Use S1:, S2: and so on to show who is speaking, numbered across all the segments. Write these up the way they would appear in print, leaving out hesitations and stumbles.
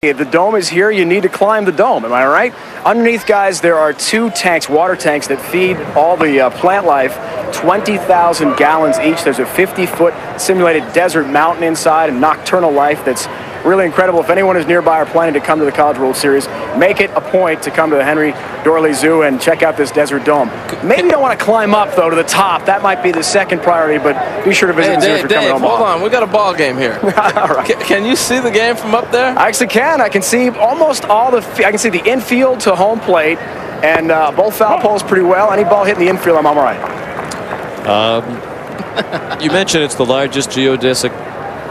S1: The dome is here. You need to climb the dome. Am I right? Underneath, guys, there are 2 tanks, water tanks, that feed all the plant life, 20,000 gallons each. There's a 50-foot simulated desert mountain inside and nocturnal life that's really incredible. If anyone is nearby or planning to come to the College World Series, make it a point to come to the Henry Dorley Zoo and check out this desert dome. Maybe you don't want to climb up, though, to the top. That might be the second priority, but be sure to visit the zoo for coming home.
S2: Hold on. We got a ball game here.
S1: All right.
S2: Can you see the game from up there?
S1: I actually can. I can see almost all the – I can see the infield to home plate and both foul poles pretty well. Any ball hitting the infield, I'm all right.
S3: You mentioned it's the largest geodesic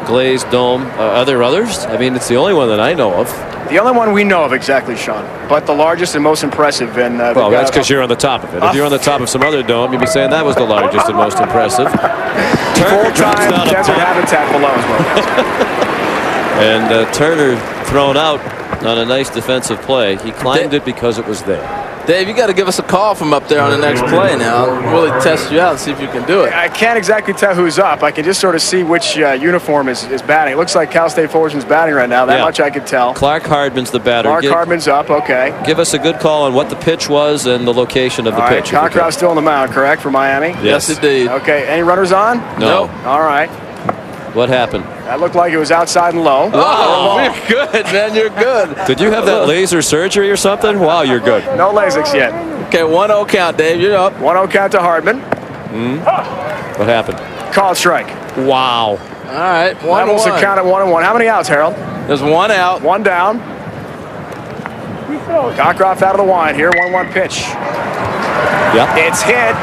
S3: glazed dome. Are there others? I mean, it's the only one that I know of.
S1: The only one we know of, exactly, Sean. But the largest and most impressive. And
S3: well, that's because you're on the top of it. If you're on the top of some other dome, you'd be saying that was the largest and most impressive.
S1: Full-time desert habitat below as well.
S3: And Turner thrown out on a nice defensive play. He climbed it because it was there.
S2: Dave, you got to give us a call from up there on the next play now. Really test you out and see if you can do it.
S1: I can't exactly tell who's up. I can just sort of see which uniform is batting. It looks like Cal State Fullerton's batting right now. That much I could tell.
S3: Clark Hardman's the batter.
S1: Clark Hardman's up, okay.
S3: Give us a good call on what the pitch was and the location of the pitch.
S1: Cockcroft's still on the mound, correct, for Miami?
S3: Yes,
S2: indeed.
S1: Okay, any runners on?
S3: No.
S1: All right.
S3: What happened?
S1: That looked like it was outside and low.
S2: Oh, you're good, man. You're good.
S3: Did you have that laser surgery or something? Wow, you're good.
S1: No Lasix yet.
S2: Okay, 1-0 count, Dave. You're up.
S1: 1-0 count to Hardman.
S3: What happened?
S1: Called strike.
S3: Wow.
S2: All right, 1-1.
S1: Almost a count at 1-1. How many outs, Harold?
S2: There's 1 out.
S1: 1 down. Cockcroft out of the wine here. 1-1 pitch.
S3: Yep.
S1: It's hit.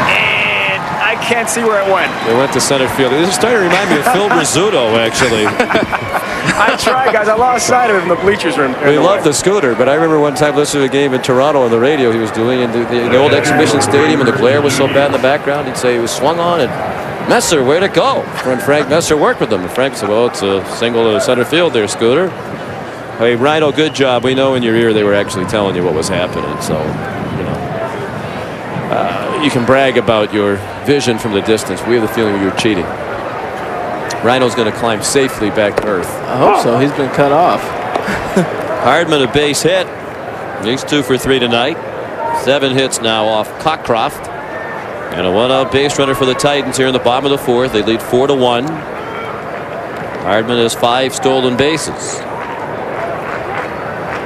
S1: And I can't see where it went.
S3: It went to center field. This is starting to remind me of Phil Rizzuto, actually.
S1: I tried, guys. I lost sight of it in the bleachers room.
S3: We love the scooter, but I remember one time listening to a game in Toronto on the radio he was doing in the old exhibition stadium, and the glare was so bad in the background, he'd say he was swung on, and Messer, where'd it go? When Frank Messer worked with him, and Frank said, well, it's a single to center field there, Scooter. Hey, Rhino, good job. We know in your ear they were actually telling you what was happening, so, you know. You can brag about your vision from the distance. We have the feeling you were cheating. Rhino's going to climb safely back to earth.
S2: I hope so. He's been cut off.
S3: Hardman a base hit. He's 2 for 3 tonight. 7 hits now off Cockcroft. And a 1-out base runner for the Titans here in the bottom of the 4th. They lead 4-1. Hardman has 5 stolen bases.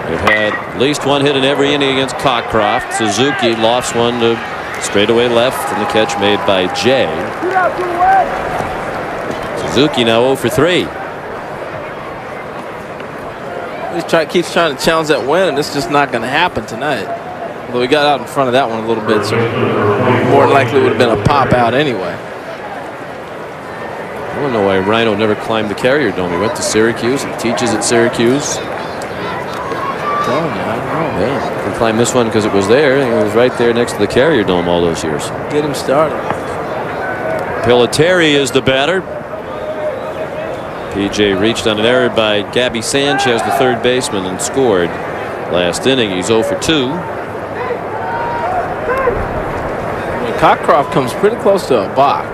S3: They've had at least 1 hit in every inning against Cockcroft. Suzuki lofts one to straightaway left, and the catch made by Jay. Suzuki now 0 for 3.
S2: He keeps trying to challenge that win, and it's just not going to happen tonight. Although we got out in front of that one a little bit, so more than likely would have been a pop out anyway.
S3: I don't know why Rhino never climbed the Carrier Dome. He went to Syracuse. He teaches at Syracuse.
S2: I'm telling you, I don't know.
S3: Yeah, he climbed this one because it was there. It was right there next to the Carrier Dome all those years.
S2: Get him started.
S3: Piloteri is the batter. PJ reached on an error by Gabby Sanchez, the third baseman, and scored last inning. He's 0 for 2.
S2: Cockcroft comes pretty close to a balk.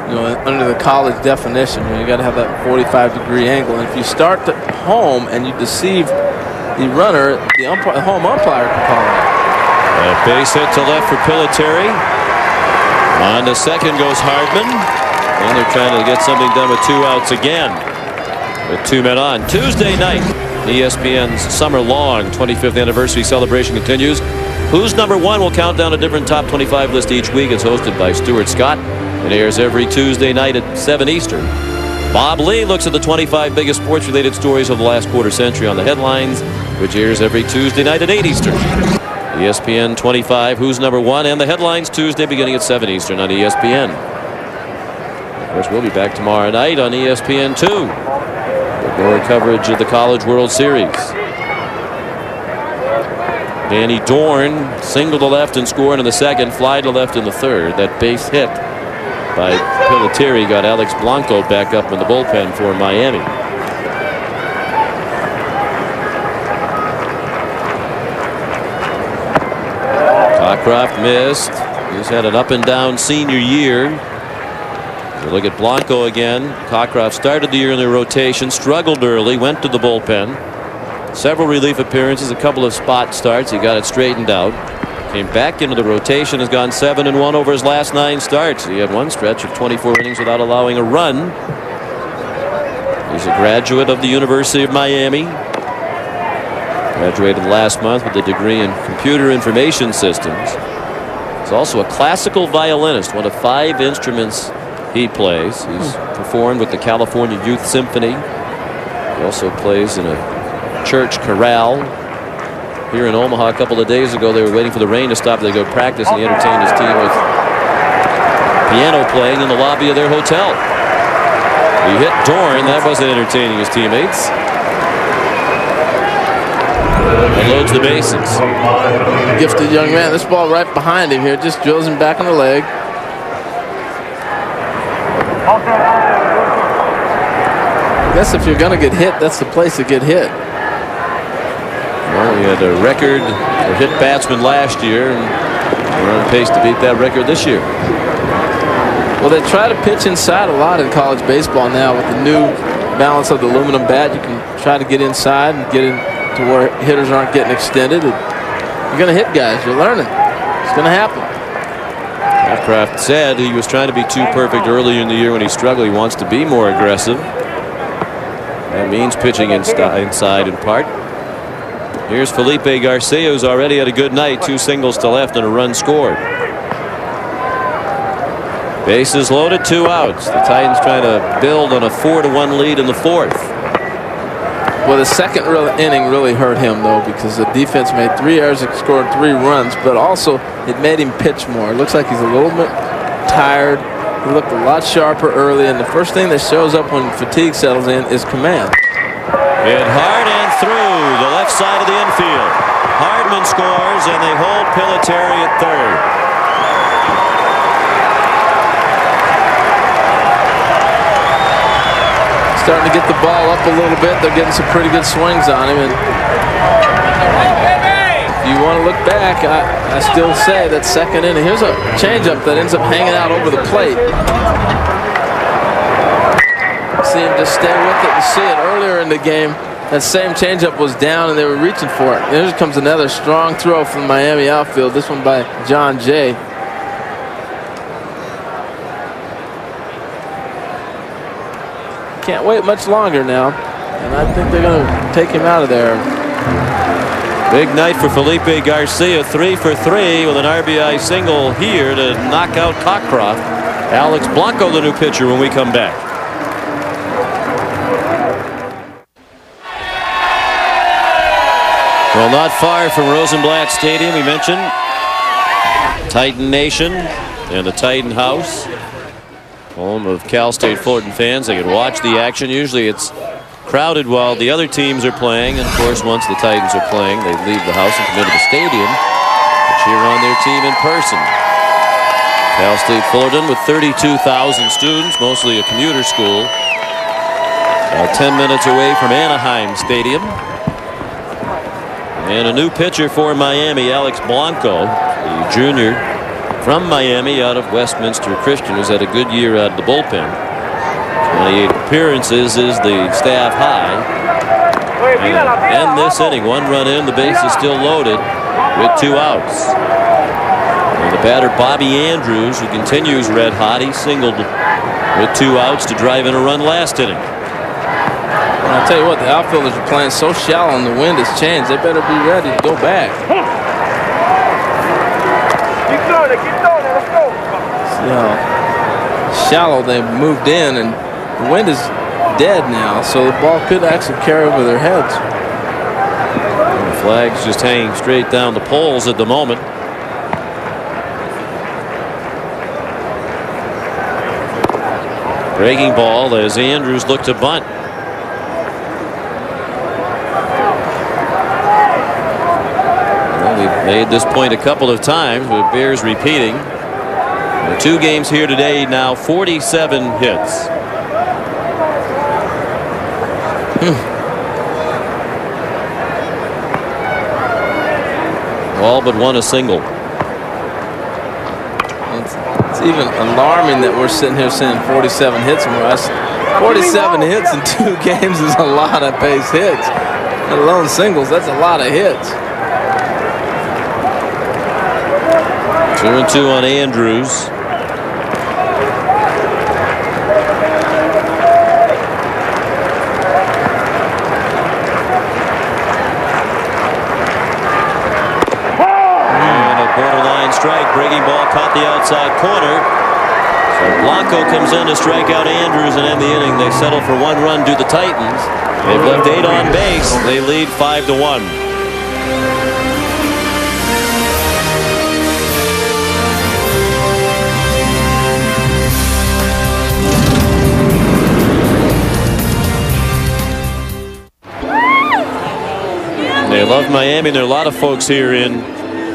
S2: You know, under the college definition, you got to have that 45-degree angle. And if you start to home and you deceive the runner, the home umpire can call it.
S3: A base hit to left for Piloteri. On to second goes Hardman. And they're trying to get something done with 2 outs again. With 2 men on. Tuesday night, ESPN's summer-long 25th anniversary celebration continues. Who's Number 1 will count down a different top 25 list each week. It's hosted by Stuart Scott. It airs every Tuesday night at 7 Eastern. Bob Lee looks at the 25 biggest sports-related stories of the last quarter century on the Headlines, which airs every Tuesday night at 8 Eastern. ESPN 25, Who's Number 1, and the Headlines Tuesday beginning at 7 Eastern on ESPN. Of course, we'll be back tomorrow night on ESPN 2 with more coverage of the College World Series. Danny Dorn singled to left and scored in the second, fly to left in the third. That base hit by Piloteri got Alex Blanco back up in the bullpen for Miami. Cockcroft missed. He's had an up and down senior year. We look at Blanco again. Cockcroft started the year in the rotation, struggled early, went to the bullpen. several relief appearances, a couple of spot starts. He got it straightened out. Came back into the rotation, has gone 7-1 over his last 9 starts. He had one stretch of 24 innings without allowing a run. He's a graduate of the University of Miami. Graduated last month with a degree in computer information systems. He's also a classical violinist, one of 5 instruments he plays. He's performed with the California Youth Symphony. He also plays in a church chorale. Here in Omaha a couple of days ago, they were waiting for the rain to stop. They go practice, and he entertained his team with piano playing in the lobby of their hotel. He hit Dorn. That wasn't entertaining his teammates. And loads the bases.
S2: Gifted young man. This ball right behind him here just drills him back in the leg. I guess if you're going to get hit, that's the place to get hit.
S3: Well, he had a record for hit batsman last year, and we're on pace to beat that record this year.
S2: Well, they try to pitch inside a lot in college baseball now with the new balance of the aluminum bat. You can try to get inside and get in to where hitters aren't getting extended. You're going to hit guys. You're learning. It's going to happen.
S3: Kraft said he was trying to be too perfect earlier in the year when he struggled. He wants to be more aggressive. That means pitching inside in part. Here's Felipe Garcia, who's already had a good night. 2 singles to left and a run scored. Bases loaded, 2 outs. The Titans trying to build on a 4-1 lead in the 4th.
S2: Well, the second inning really hurt him, though, because the defense made 3 errors and scored 3 runs, but also it made him pitch more. It looks like he's a little bit tired. He looked a lot sharper early, and the first thing that shows up when fatigue settles in is command.
S3: Hit hard and through the left side of the infield. Hardman scores, and they hold Pelletieri at third.
S2: Starting to get the ball up a little bit. They're getting some pretty good swings on him. And if you want to look back, I still say that second inning. Here's a changeup that ends up hanging out over the plate. See him just stay with it and see it. Earlier in the game, that same changeup was down and they were reaching for it. Here comes another strong throw from the Miami outfield. This one by John Jay. Can't wait much longer now, and I think they're going to take him out of there.
S3: Big night for Felipe Garcia, 3 for 3 with an RBI single here to knock out Cockcroft. Alex Blanco, the new pitcher, when we come back. Well, not far from Rosenblatt Stadium, we mentioned Titan Nation and the Titan House. Home of Cal State Fullerton fans. They can watch the action. Usually it's crowded while the other teams are playing. And of course, once the Titans are playing, they leave the house and come into the stadium to cheer on their team in person. Cal State Fullerton with 32,000 students, mostly a commuter school. 10 minutes away from Anaheim Stadium. And a new pitcher for Miami, Alex Blanco, the junior from Miami out of Westminster Christian, who's had a good year out of the bullpen. 28 appearances is the staff high. And this inning, 1 run in, the base is still loaded with 2 outs. And the batter Bobby Andrews, who continues red hot, he singled with 2 outs to drive in a run last inning.
S2: And I'll tell you what, the outfielders are playing so shallow and the wind has changed. They better be ready to go back. See how shallow they've moved in, and the wind is dead now, so the ball could actually carry over their heads.
S3: And the flag's just hanging straight down the poles at the moment. Breaking ball as Andrews looked to bunt. Well, we've made this point a couple of times, but it bears repeating. The 2 games here today, now 47 hits. All but 1 a single.
S2: It's even alarming that we're sitting here saying 47 hits more. 47 hits in 2 games is a lot of base hits. Let alone singles. That's a lot of hits.
S3: 2-2 on Andrews. And a borderline strike. Breaking ball caught the outside corner. So Blanco comes in to strike out Andrews and end the inning. They settle for 1 run to the Titans. They've left 8 on base. They lead 5-1. They love Miami. There are a lot of folks here in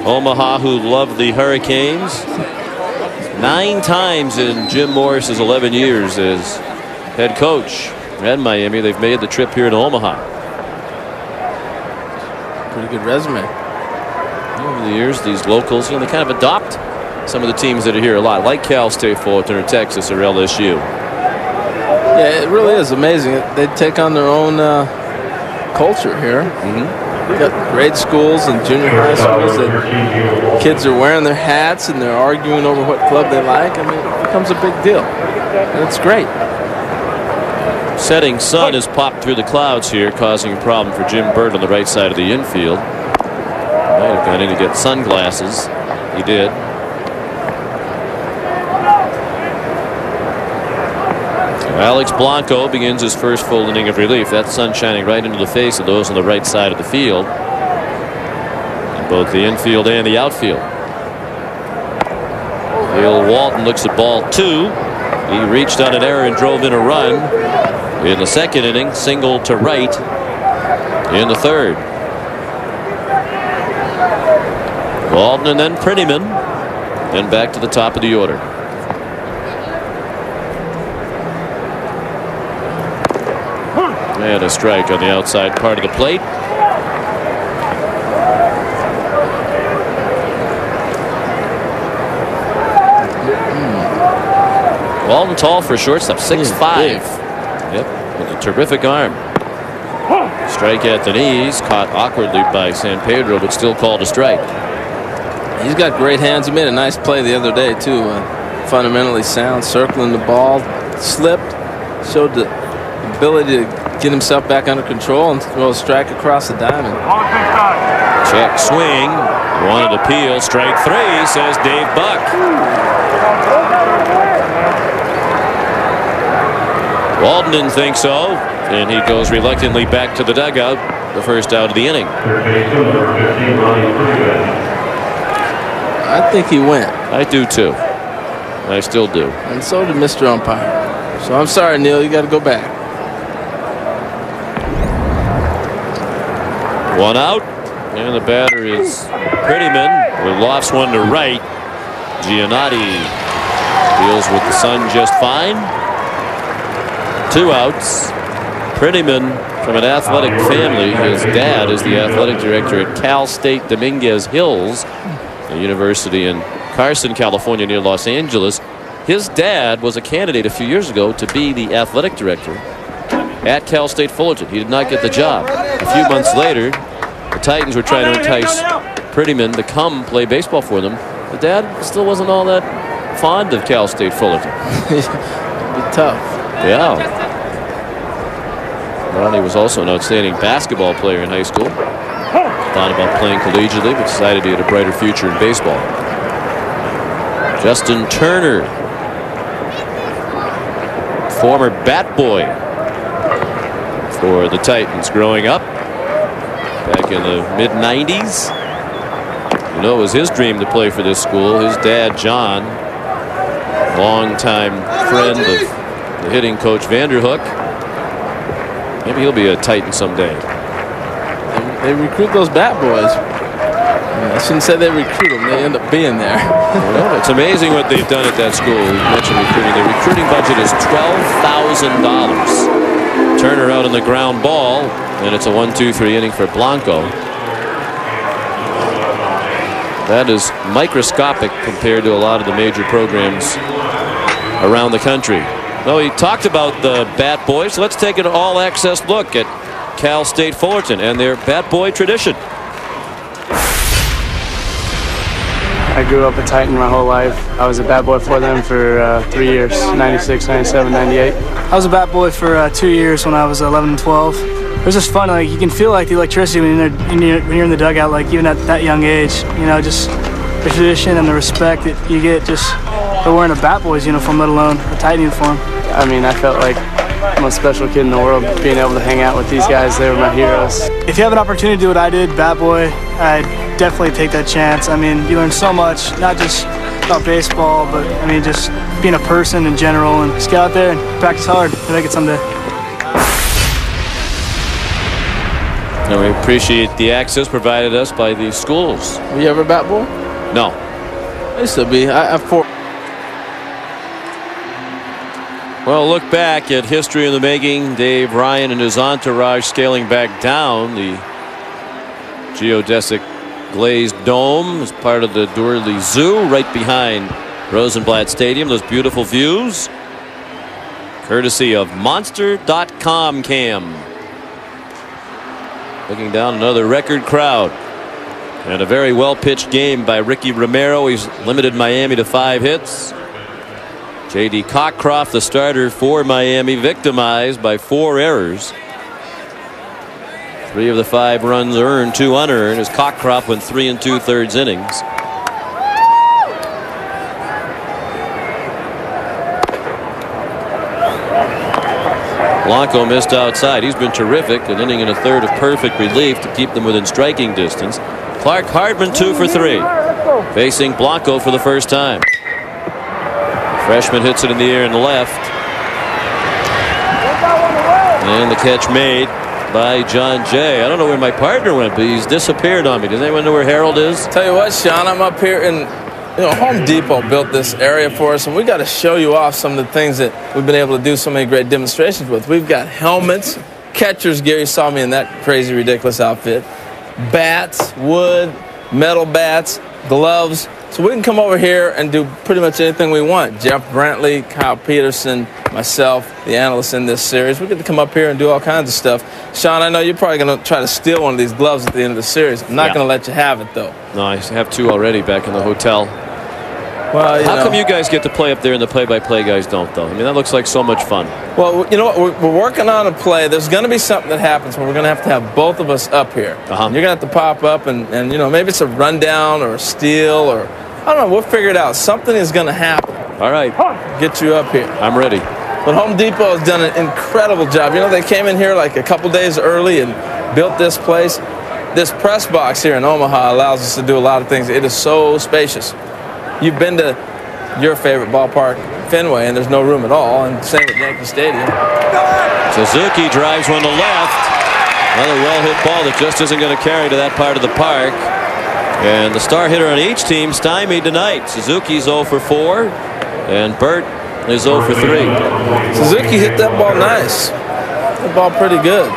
S3: Omaha who love the Hurricanes. 9 times in Jim Morris's 11 years as head coach at Miami, they've made the trip here to Omaha.
S2: Pretty good resume.
S3: Over the years, these locals, they kind of adopt some of the teams that are here a lot, like Cal State Fullerton or Texas or LSU.
S2: Yeah, it really is amazing. They take on their own culture here. We've got great schools and junior high schools that kids are wearing their hats and they're arguing over what club they like. I mean, it becomes a big deal. And it's great.
S3: Setting sun has popped through the clouds here, causing a problem for Jim Burt on the right side of the infield. Might have gone in to get sunglasses. He did. Alex Blanco begins his first full inning of relief. That sun shining right into the face of those on the right side of the field, in both the infield and the outfield. Bill Walton looks at ball 2. He reached on an error and drove in a run in the second inning. Single to right in the third. Walton and then Prettyman, then back to the top of the order. And a strike on the outside part of the plate. Walton tall for a shortstop, 6'5". Yep, with a terrific arm. Strike at the knees, caught awkwardly by San Pedro, but still called a strike.
S2: He's got great hands. He made a nice play the other day too. Fundamentally sound, circling the ball, slipped, showed the ability to get himself back under control and throw a strike across the diamond.
S3: Check swing, wanted to peel, strike 3, says Dave Buck. Walton didn't think so, and he goes reluctantly back to the dugout. The first out of the inning.
S2: I think he went.
S3: I do too. I still do.
S2: And so did Mr. Umpire. So I'm sorry, Neil, you got to go back.
S3: 1 out, and the batter is Prettyman, who lofts one to right. Giannotti deals with the sun just fine. 2 outs. Prettyman, from an athletic family. His dad is the athletic director at Cal State Dominguez Hills, a university in Carson, California, near Los Angeles. His dad was a candidate a few years ago to be the athletic director at Cal State Fullerton. He did not get the job. A few months later, the Titans were trying to entice Prettyman to come play baseball for them. The dad still wasn't all that fond of Cal State Fullerton.
S2: It'd be tough.
S3: Yeah. Ronnie was also an outstanding basketball player in high school. Thought about playing collegiately, but decided he had a brighter future in baseball. Justin Turner, former bat boy for the Titans growing up back in the mid-90s. You know, it was his dream to play for this school. His dad, John, longtime friend of the hitting coach Vanderhook. Maybe he'll be a Titan someday.
S2: They recruit those bat boys. I shouldn't say they recruit them. They end up being there.
S3: Well, it's amazing what they've done at that school. You mentioned recruiting. The recruiting budget is $12,000. Turner out on the ground ball, and it's a 1-2-3 inning for Blanco. That is microscopic compared to a lot of the major programs around the country. Though he talked about the bat boys, let's take an all-access look at Cal State Fullerton and their bat boy tradition.
S4: I grew up a Titan my whole life. I was a bat boy for them for 3 years, 96, 97, 98.
S5: I was a bat boy for 2 years when I was 11 and 12. It was just fun. Like, you can feel like the electricity when you're in the dugout, like even at that young age. You know, just the tradition and the respect that you get just for wearing a bat boy's uniform, let alone a Titan uniform.
S4: I mean, I felt like the most special kid in the world being able to hang out with these guys. They were my heroes.
S5: If you have an opportunity to do what I did, bat boy, I'd definitely take that chance. I mean, you learn so much, not just about baseball, but I mean, just being a person in general, and just get out there and practice hard and make it someday.
S3: And we appreciate the access provided us by the schools.
S2: Were you ever a bat boy?
S3: No.
S2: I used to be. I have 4.
S3: Well, look back at history in the making. Dave Ryan and his entourage scaling back down the geodesic glazed dome as part of the Doorly Zoo right behind Rosenblatt Stadium. Those beautiful views courtesy of Monster.com cam. Looking down, another record crowd and a very well pitched game by Ricky Romero. He's limited Miami to 5 hits. J.D. Cockcroft, the starter for Miami, victimized by 4 errors. 3 of the 5 runs earned, 2 unearned, as Cockcroft went 3 2/3 innings. Blanco missed outside. He's been terrific, an inning and a third of perfect relief to keep them within striking distance. Clark Hardman 2 for 3, facing Blanco for the first time. Freshman hits it in the air in the left. And the catch made by John Jay. I don't know where my partner went, but he's disappeared on me. Does anyone know where Harold is?
S2: Tell you what, Sean, I'm up here in, Home Depot built this area for us, and we got to show you off some of the things that we've been able to do so many great demonstrations with. We've got helmets, catcher's gear. You saw me in that crazy, ridiculous outfit. Bats, wood, metal bats, gloves. So we can come over here and do pretty much anything we want. Jeff Brantley, Kyle Peterson, myself, the analysts in this series. We get to come up here and do all kinds of stuff. Sean, I know you're probably going to try to steal one of these gloves at the end of the series. I'm not going to let you have it, though.
S3: No, I have 2 already back in the hotel.
S2: Well,
S3: how come you guys get to play up there and the play-by-play guys don't, though? I mean, that looks like so much fun.
S2: Well, you know what? We're working on a play. There's going to be something that happens where we're going to have both of us up here. You're going to have to pop up and maybe it's a rundown or a steal or, I don't know. We'll figure it out. Something is going to happen.
S3: All right.
S2: Get you up here.
S3: I'm ready.
S2: But Home Depot has done an incredible job. They came in here like a couple days early and built this place. This press box here in Omaha allows us to do a lot of things. It is so spacious. You've been to your favorite ballpark, Fenway, and there's no room at all, and same at Yankee Stadium.
S3: Suzuki drives one to left. Another well-hit ball that just isn't going to carry to that part of the park. And the star hitter on each team stymied tonight. Suzuki's 0 for 4, and Burt is 0 for 3.
S2: Suzuki hit that ball nice. That ball pretty good.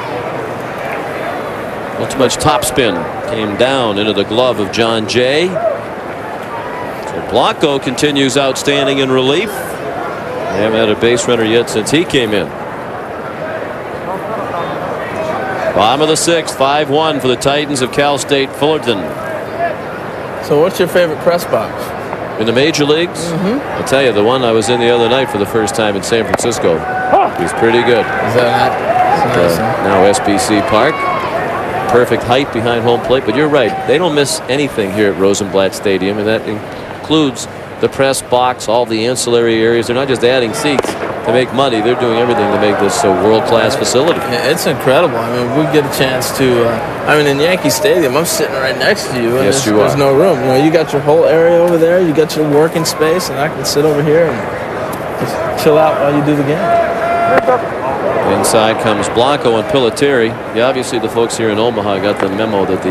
S3: Not too much topspin. Came down into the glove of John Jay. So Blanco continues outstanding in relief. They haven't had a base runner yet since he came in. Bottom of the 6th, 5-1 for the Titans of Cal State Fullerton.
S2: So what's your favorite press box?
S3: In the major leagues? I'll tell you, the one I was in the other night for the first time in San Francisco. He's pretty good.
S2: Is that nice?
S3: Now SBC Park. Perfect height behind home plate. But you're right. They don't miss anything here at Rosenblatt Stadium, and that includes the press box, all the ancillary areas. They're not just adding seats to make money. They're doing everything to make this a world-class facility.
S2: It's incredible. I mean, we get a chance to, in Yankee Stadium, I'm sitting right next to you. And
S3: yes,
S2: there's no room. You got your whole area over there. You got your working space, and I can sit over here and just chill out while you do the game.
S3: Inside comes Blanco and Piliteri. Yeah, obviously the folks here in Omaha got the memo that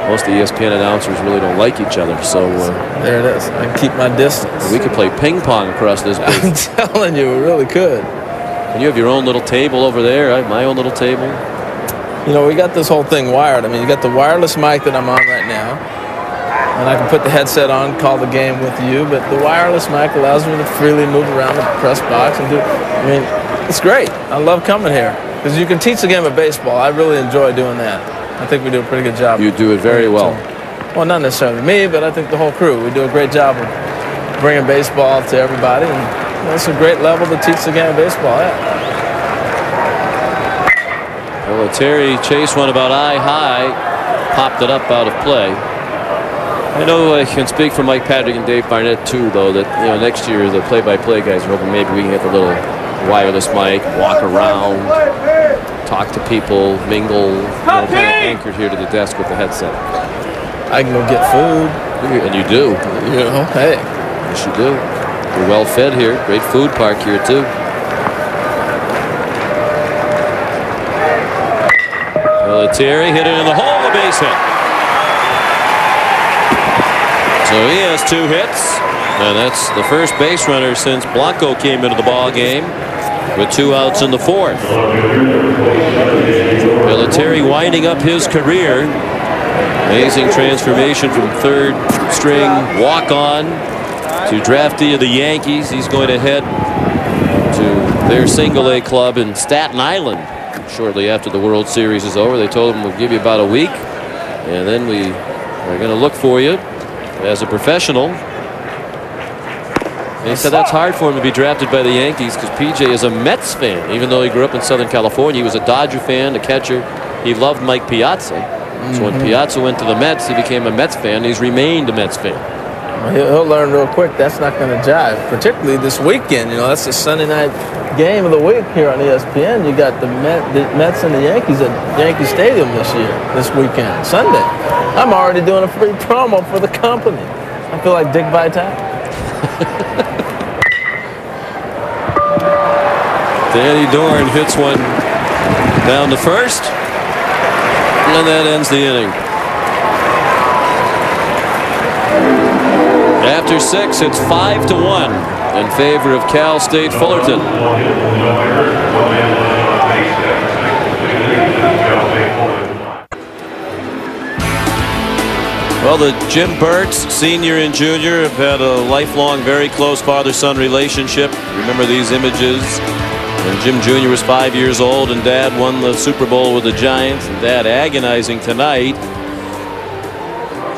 S3: most of the ESPN announcers really don't like each other. So
S2: there it is. I can keep my distance.
S3: We could play ping pong across this booth.
S2: I'm telling you, we really could.
S3: And you have your own little table over there. I have my own little table.
S2: We got this whole thing wired. I mean, you got the wireless mic that I'm on right now. And I can put the headset on, call the game with you. But the wireless mic allows me to freely move around the press box and do. I mean, it's great. I love coming here. Because you can teach the game of baseball. I really enjoy doing that. I think we do a pretty good job.
S3: You do it very well.
S2: Well, not necessarily me, but I think the whole crew. We do a great job of bringing baseball to everybody. And it's a great level to teach the game of baseball at.
S3: Terry chased one about eye high, popped it up out of play. I know I can speak for Mike Patrick and Dave Barnett too, though, that next year the play-by-play guys are hoping maybe we can get the little wireless mic, walk around, talk to people, mingle, kind of anchored here to the desk with the headset.
S2: I can go get food.
S3: And you do.
S2: Hey.
S3: Yes, you do. You're well fed here. Great food park here too. Terry hit it in the hole, a base hit. So he has 2 hits, and that's the first base runner since Blanco came into the ball game with 2 outs in the 4th. Terry winding up his career. Amazing transformation from 3rd string walk-on to draftee of the Yankees. He's going to head to their single-A club in Staten Island shortly after the World Series is over. They told him we'll give you about a week, and then we are going to look for you as a professional. And he said that's hard for him to be drafted by the Yankees because PJ is a Mets fan. Even though he grew up in Southern California, he was a Dodger fan, a catcher. He loved Mike Piazza. So when Piazza went to the Mets, he became a Mets fan. He's remained a Mets fan.
S2: He'll learn real quick that's not going to jive, particularly this weekend. That's the Sunday night game of the week here on ESPN. You got the Mets and the Yankees at Yankee Stadium this weekend, Sunday. I'm already doing a free promo for the company. I feel like Dick Vitale.
S3: Danny Dorn hits one down to first, and that ends the inning. After 6, it's 5-1 in favor of Cal State Fullerton. Well, the Jim Burts, senior and junior, have had a lifelong, very close father-son relationship. Remember these images when Jim Jr. was 5 years old and Dad won the Super Bowl with the Giants, and Dad agonizing tonight.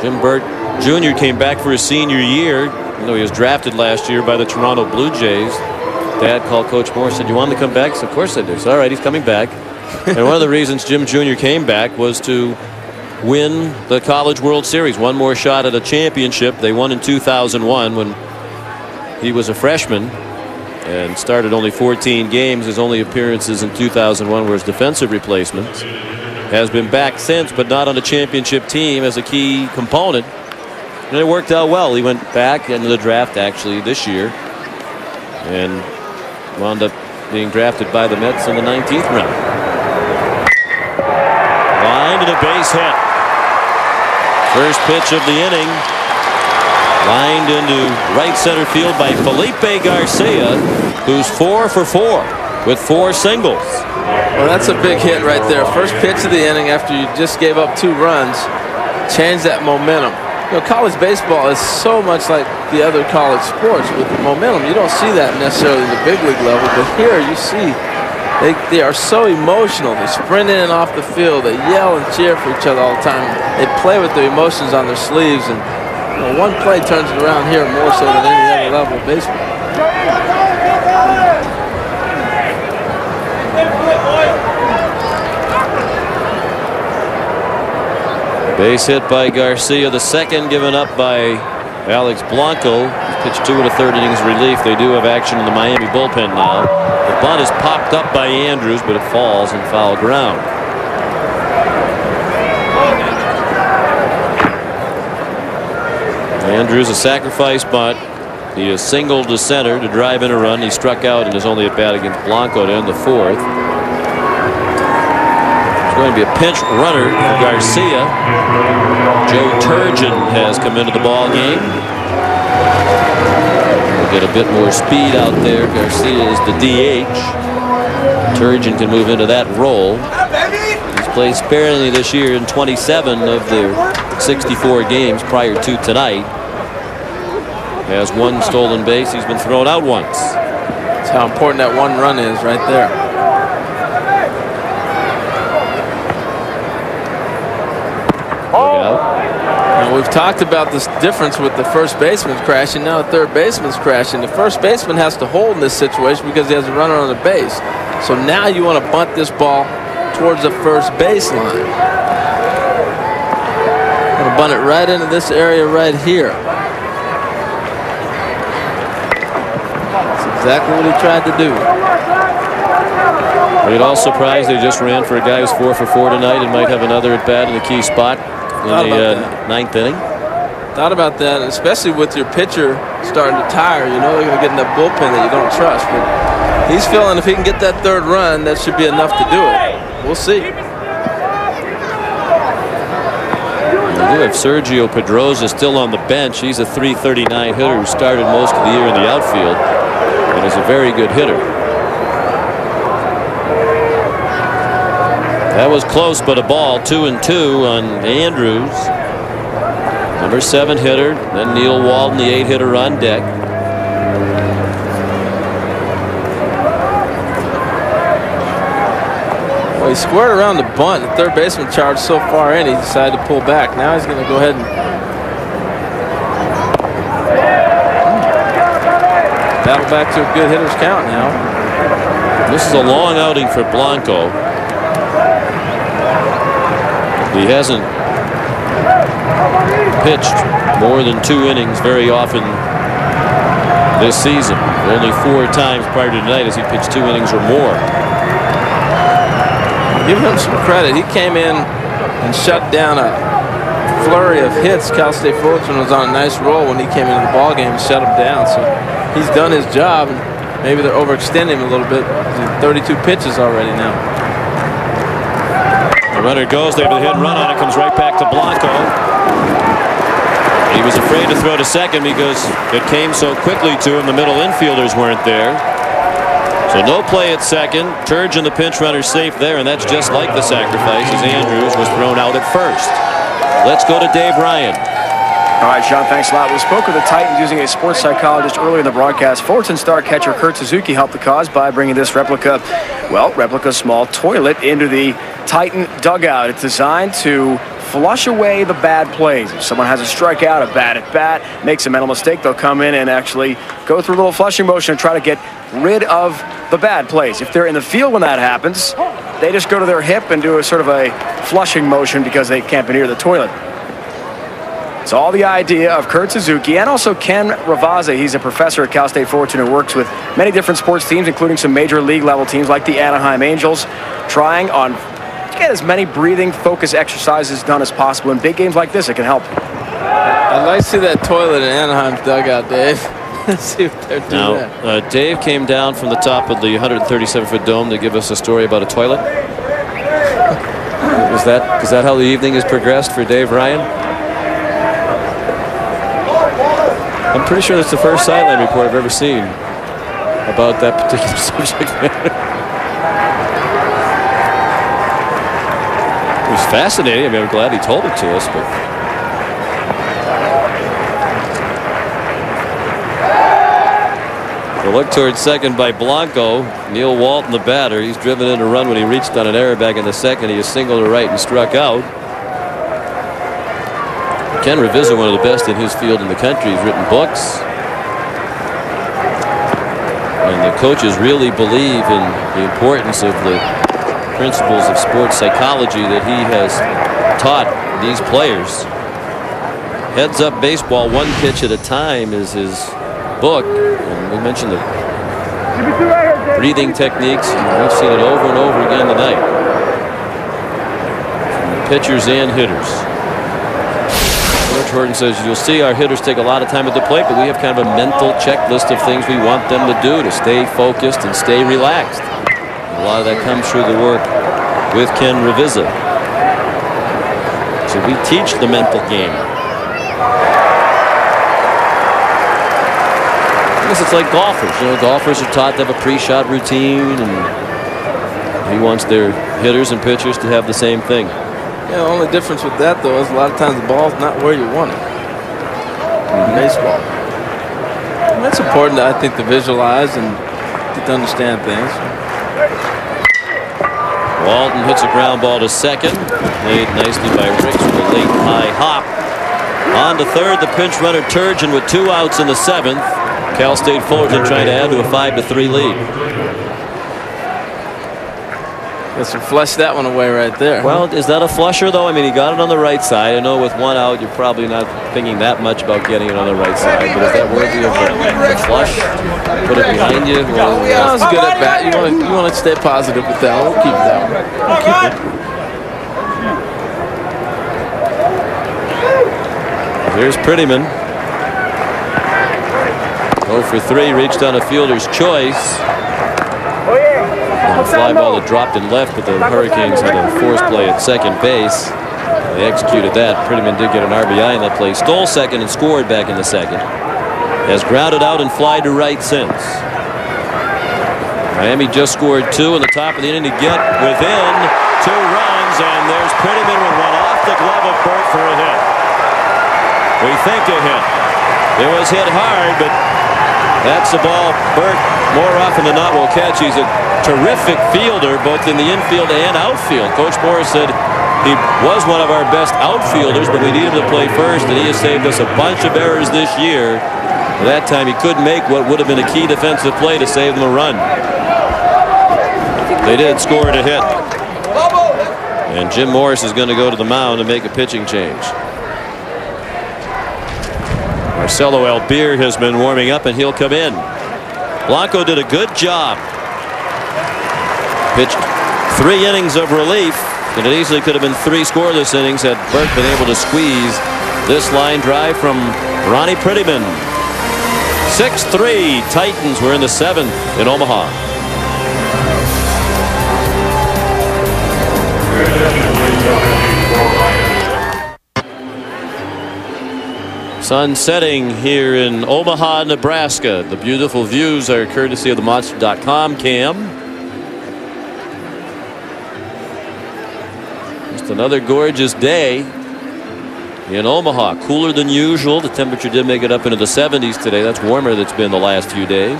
S3: Jim Burt Jr. came back for his senior year. He was drafted last year by the Toronto Blue Jays. Dad called Coach Moore, said, "You want him to come back?" He said, "Of course I do." So, all right, he's coming back. And one of the reasons Jim Jr. came back was to win the College World Series. One more shot at a championship. They won in 2001 when he was a freshman and started only 14 games. His only appearances in 2001 were as defensive replacements. Has been back since, but not on a championship team as a key component. And it worked out well. He went back into the draft actually this year and wound up being drafted by the Mets in the 19th round. Line to the base hit. First pitch of the inning. Lined into right center field by Felipe Garcia, who's 4 for 4 with 4 singles.
S2: Well, that's a big hit right there. First pitch of the inning after you just gave up 2 runs. Change that momentum. College baseball is so much like the other college sports with momentum. You don't see that necessarily in the big league level, but here you see they are so emotional. They sprint in and off the field. They yell and cheer for each other all the time. They play with their emotions on their sleeves, and one play turns it around here more so than any other level of baseball.
S3: Base hit by Garcia, the second given up by Alex Blanco. He's pitched 2 1/3 innings relief. They do have action in the Miami bullpen now. The bunt is popped up by Andrews, but it falls in foul ground. Andrews, a sacrifice bunt. He is singled to center to drive in a run. He struck out and is only at bat against Blanco to end the 4th. Going to be a pinch runner for Garcia. Joe Turgeon has come into the ball game. We'll get a bit more speed out there. Garcia is the DH. Turgeon can move into that role. He's played sparingly this year in 27 of their 64 games prior to tonight. Has 1 stolen base. He's been thrown out once.
S2: That's how important that 1 run is right there.
S3: dugout.
S2: And we've talked about this difference with the first baseman crashing. Now the third baseman's crashing. The first baseman has to hold in this situation because he has a runner on the base. So now you want to bunt this ball towards the first baseline. Going to bunt it right into this area right here. That's exactly what he tried to do.
S3: Are you at all surprised they just ran for a guy who's 4 for 4 tonight and might have another at bat in a key spot in the 9th inning?
S2: Thought about that, especially with your pitcher starting to tire. You know they're going to get in that bullpen that you don't trust. But he's feeling if he can get that third run, that should be enough to do it. We'll see.
S3: We do have Sergio Pedroza still on the bench. He's a .339 hitter who started most of the year in the outfield and is a very good hitter. That was close, but a ball. 2-2 on Andrews. Number 7 hitter. Then Neil Walton, the 8 hitter on deck.
S2: Well, he squared around the bunt. The third baseman charged so far in, he decided to pull back. Now he's going to go ahead and battle back to a good hitter's count now.
S3: This is a long outing for Blanco. He hasn't pitched more than 2 innings very often this season. Only 4 times prior to tonight has he pitched 2 innings or more.
S2: Give him some credit. He came in and shut down a flurry of hits. Cal State Fullerton was on a nice roll when he came into the ball game and shut him down. So he's done his job. Maybe they're overextending him a little bit. 32 pitches already now.
S3: The runner goes there, but the hit and run on it comes right back to Blanco. He was afraid to throw to second because it came so quickly to him. The middle infielders weren't there. So no play at second. Turge and the pinch runner safe there, and that's just like the sacrifice as Andrews was thrown out at first. Let's go to Dave Ryan.
S1: All right, Sean, thanks a lot. We spoke with the Titans using a sports psychologist earlier in the broadcast. Fullerton star catcher Kurt Suzuki helped the cause by bringing this replica small toilet into the Titan dugout. It's designed to flush away the bad plays. If someone has a strikeout, a bad at bat, makes a mental mistake, they'll come in and actually go through a little flushing motion and try to get rid of the bad plays. If they're in the field when that happens, they just go to their hip and do a sort of a flushing motion because they can't be near the toilet. It's all the idea of Kurt Suzuki and also Ken Ravazza. He's a professor at Cal State Fullerton who works with many different sports teams, including some major league level teams like the Anaheim Angels, trying on get as many breathing focus exercises done as possible in big games like this. It can help.
S2: I'd like to see that toilet in Anaheim's dugout, Dave. Let's see if they're doing that.
S3: Dave came down from the top of the 137-foot dome to give us a story about a toilet. Is that how the evening has progressed for Dave Ryan? I'm pretty sure that's the first sideline report I've ever seen about that particular subject matter. It was fascinating. I mean, I'm glad he told it to us, but the look towards second by Blanco. Neil Walton, the batter, he's driven in a run when he reached on an error back in the second. He is singled to right and struck out. Ken Ravizza, one of the best in his field in the country. He's written books. And the coaches really believe in the importance of the principles of sports psychology that he has taught these players. Heads up baseball, 1 pitch at a time is his book. And we mentioned the breathing techniques, and we've seen it over and over again tonight. From pitchers and hitters. George Horton says you'll see our hitters take a lot of time at the plate, but we have kind of a mental checklist of things we want them to do to stay focused and stay relaxed. A lot of that comes through the work with Ken Ravizza. So we teach the mental game. I guess it's like golfers. You know, golfers are taught to have a pre-shot routine, and he wants their hitters and pitchers to have the same thing.
S2: Yeah, the only difference with that, though, is a lot of times the ball's not where you want it in baseball. And that's important, I think, to visualize and to understand things.
S3: Walton hits a ground ball to second. Played nicely by Ricks with a late high hop. On to third, the pinch runner Turgeon with 2 outs in the 7th. Cal State Fullerton trying to add to a 5-3 lead.
S2: Guess we flushed that one away right there.
S3: Well, is that a flusher though? I mean, he got it on the right side. I know with 1 out, you're probably not thinking that much about getting it on the right side. But is that worthy of a flush? Put it behind you? Well,
S2: that was good at bat. You want to stay positive with that one. We'll keep that one. We'll keep it.
S3: Here's Prettyman. 0 for 3, reached on a fielder's choice. A fly ball that dropped and left, but the Hurricanes had a force play at second base. They executed that. Prettyman did get an RBI in that play. Stole second and scored back in the 2nd. Has grounded out and fly to right since. Miami just scored 2 in the top of the inning to get within 2 runs, and there's Prettyman with one off the glove of Burt for a hit. We think a hit. It was hit hard, but that's the ball Burt more often than not will catch. He's a terrific fielder both in the infield and outfield. Coach Morris said he was one of our best outfielders, but we need him to play first, and he has saved us a bunch of errors this year. That time he couldn't make what would have been a key defensive play to save them a run. They did score a hit. And Jim Morris is going to go to the mound and make a pitching change. Marcelo Albir has been warming up, and he'll come in. Blanco did a good job. Pitched 3 innings of relief, and it easily could have been 3 scoreless innings had Burt been able to squeeze this line drive from Ronnie Prettyman. 6-3 Titans were in the 7th in Omaha. Sun setting here in Omaha, Nebraska. The beautiful views are courtesy of the Monster.com cam. Just another gorgeous day in Omaha. Cooler than usual. The temperature did make it up into the 70s today. That's warmer than it's been the last few days.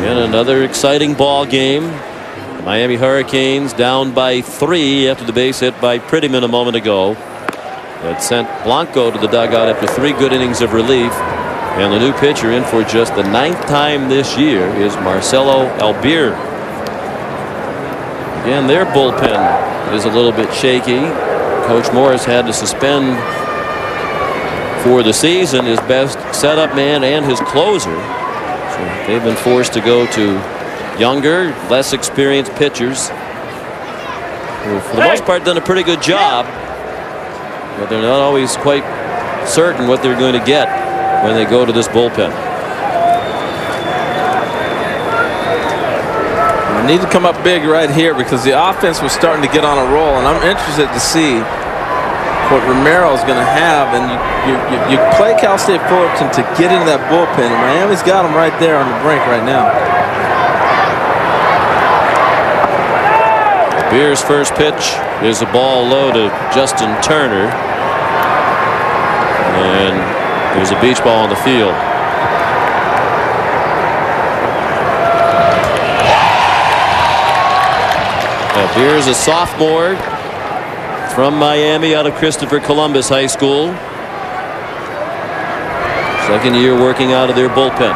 S3: And another exciting ball game. The Miami Hurricanes down by 3 after the base hit by Prettyman a moment ago. That sent Blanco to the dugout after 3 good innings of relief. And the new pitcher in for just the 9th time this year is Marcelo Albir. Again, their bullpen is a little bit shaky. Coach Morris had to suspend for the season his best setup man and his closer. So they've been forced to go to younger, less experienced pitchers who, for the most part, done a pretty good job. But they're not always quite certain what they're going to get when they go to this bullpen.
S2: We need to come up big right here because the offense was starting to get on a roll, and I'm interested to see what Romero is going to have. And you play Cal State Fullerton to get into that bullpen, and Miami's got them right there on the brink right now.
S3: Beer's first pitch is a ball low to Justin Turner. And there's a beach ball on the field. Beer's a sophomore from Miami out of Christopher Columbus High School. 2nd year working out of their bullpen.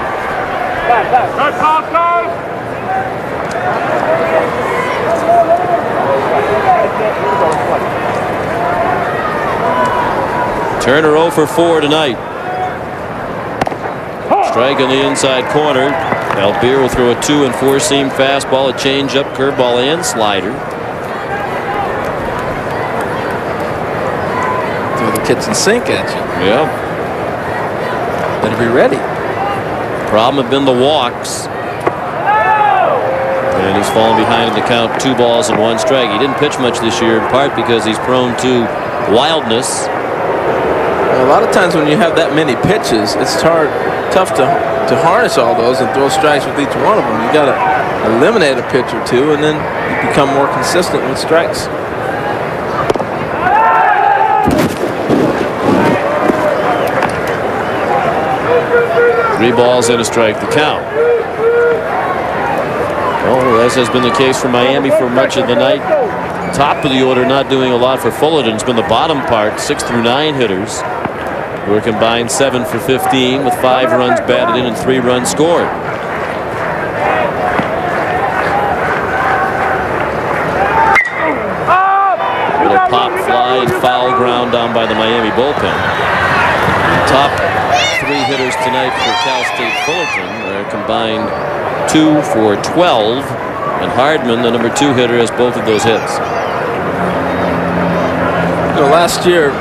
S3: Turner 0 for 4 tonight. Strike in the inside corner. Albir will throw a 2- and 4-seam fastball, a changeup, curveball, and slider.
S2: Throw the kitchen sink at you.
S3: Yeah.
S2: Better be ready.
S3: Problem have been the walks. And he's fallen behind in the count, 2 balls and 1 strike. He didn't pitch much this year, in part because he's prone to wildness.
S2: A lot of times when you have that many pitches, it's tough to harness all those and throw strikes with each one of them. You got to eliminate a pitch or 2, and then you become more consistent with strikes. Three balls and a strike to count.
S3: Oh, Well, as has been the case for Miami for much of the night. Top of the order not doing a lot for Fullerton. It's been the bottom part, 6 through 9 hitters who are combined 7 for 15 with 5 runs batted in and 3 runs scored. Little pop fly and foul ground down by the Miami bullpen. Top 3 hitters tonight for Cal State Fullerton are combined 2 for 12, and Hardman, the number 2 hitter, has both of those hits.
S2: You know, last year,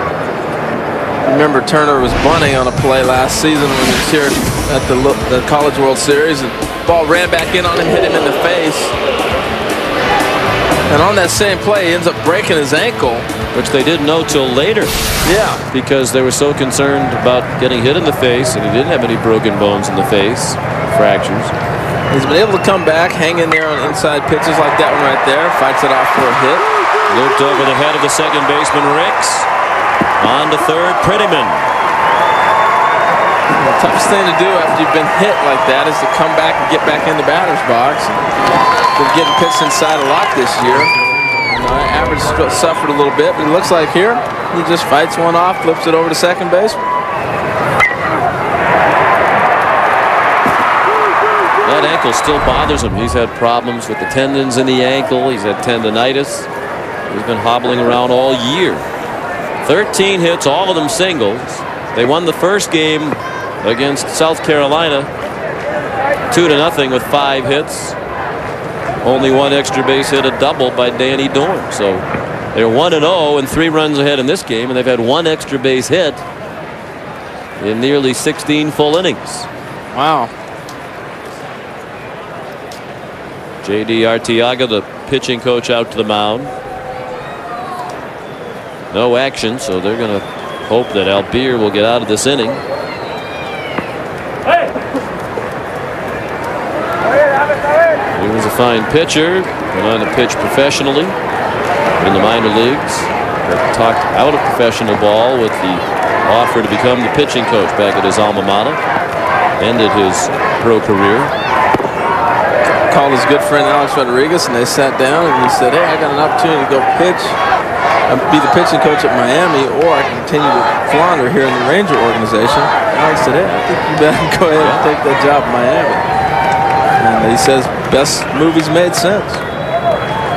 S2: remember Turner was bunting on a play last season when he was here at the College World Series, and the ball ran back in on him, hit him in the face. And on that same play, he ends up breaking his ankle.
S3: Which they didn't know till later.
S2: Yeah.
S3: Because they were so concerned about getting hit in the face, and he didn't have any broken bones in the face, fractures.
S2: He's been able to come back, hang in there on inside pitches like that one right there, fights it off for a hit.
S3: Looped over the head of the second baseman, Ricks. On to third, Prettyman.
S2: The toughest thing to do after you've been hit like that is to come back and get back in the batter's box. Been getting pitched inside a lot this year. Average suffered a little bit, but it looks like here he just fights one off, flips it over to second base.
S3: That ankle still bothers him. He's had problems with the tendons in the ankle. He's had tendonitis. He's been hobbling around all year. 13 hits, all of them singles. They won the first game against South Carolina 2-0 with 5 hits. Only 1 extra base hit, a double by Danny Dorn. So they're 1-0 and 3 runs ahead in this game, and they've had 1 extra base hit in nearly 16 full innings.
S2: Wow.
S3: J.D. Arteaga, the pitching coach, out to the mound. No action, so they're going to hope that Albier will get out of this inning. He was a fine pitcher, went on to pitch professionally in the minor leagues. Got talked out of professional ball with the offer to become the pitching coach back at his alma mater. Ended his pro career.
S2: Called his good friend Alex Rodriguez, and they sat down, and he said, "Hey, I got an opportunity to go pitch, be the pitching coach at Miami, or I can continue to flounder here in the Ranger organization." Alex said, "Hey, I think you better go ahead and take that job in Miami." And he says, best move he's made since.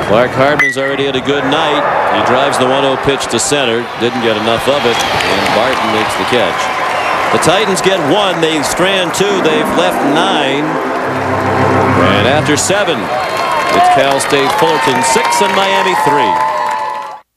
S3: Clark Hardman's already had a good night. He drives the 1-0 pitch to center. Didn't get enough of it, and Barton makes the catch. The Titans get 1. They strand 2. They've left 9. And after 7, it's Cal State Fullerton 6 and Miami 3.